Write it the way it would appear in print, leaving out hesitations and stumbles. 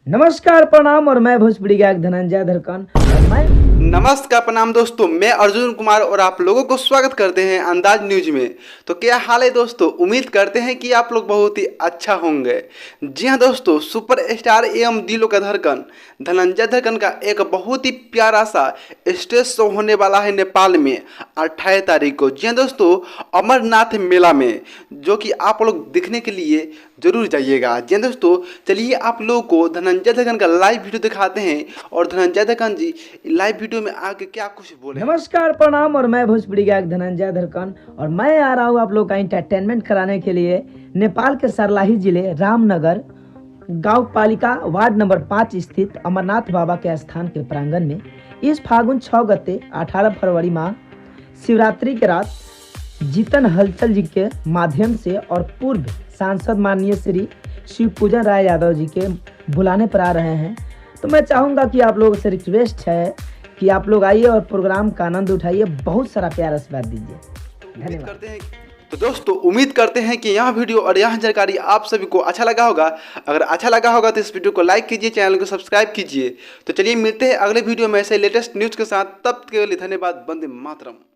नमस्कार प्रणाम और मैं भोजपुरी गायक धनंजय धरकन और मैं नमस्कार प्रणाम दोस्तों, मैं अर्जुन कुमार और आप लोगों को स्वागत करते हैं अंदाज न्यूज में। तो क्या हाल है दोस्तों, उम्मीद करते हैं कि आप लोग बहुत ही अच्छा होंगे। जी हाँ दोस्तों, सुपर स्टार एवं दिलों का धड़कन धनंजय धड़कन का एक बहुत ही प्यारा सा स्टेज शो होने वाला है नेपाल में 28 तारीख को। जी हाँ दोस्तों, अमरनाथ मेला में, जो कि आप लोग दिखने के लिए जरूर जाइएगा। जी हाँ दोस्तों, चलिए आप लोगों को धनंजय धड़कन का लाइव वीडियो दिखाते हैं और धनंजय धड़कन जी लाइव वीडियो में आके क्या कुछ बोले हैं। नमस्कार प्रणाम और मैं भोजपुरी गायक धनंजय धरकन और मैं आ रहा हूँ आप लोग का इंटरटेनमेंट कराने के लिए नेपाल के सर्लाही जिले रामनगर गांव पालिका वार्ड नंबर 5 स्थित अमरनाथ बाबा के स्थान के प्रांगण में इस फागुन 6 गते 18 फरवरी माह शिवरात्रि के रात जीतन हलचल जी के माध्यम से और पूर्व सांसद माननीय श्री शिवपूजन राय यादव जी के बुलाने पर आ रहे हैं। तो मैं चाहूँगा कि आप लोगों से रिक्वेस्ट है कि आप लोग आइए और प्रोग्राम का आनंद उठाइए, बहुत सारा प्यार आशीर्वाद दीजिए। उम्मीद धन्यवाद। करते हैं तो दोस्तों, उम्मीद करते हैं कि यह वीडियो और यह जानकारी आप सभी को अच्छा लगा होगा। अगर अच्छा लगा होगा तो इस वीडियो को लाइक कीजिए, चैनल को सब्सक्राइब कीजिए। तो चलिए मिलते हैं अगले वीडियो में ऐसे लेटेस्ट न्यूज़ के साथ। तब के लिए धन्यवाद। वंदे मातरम।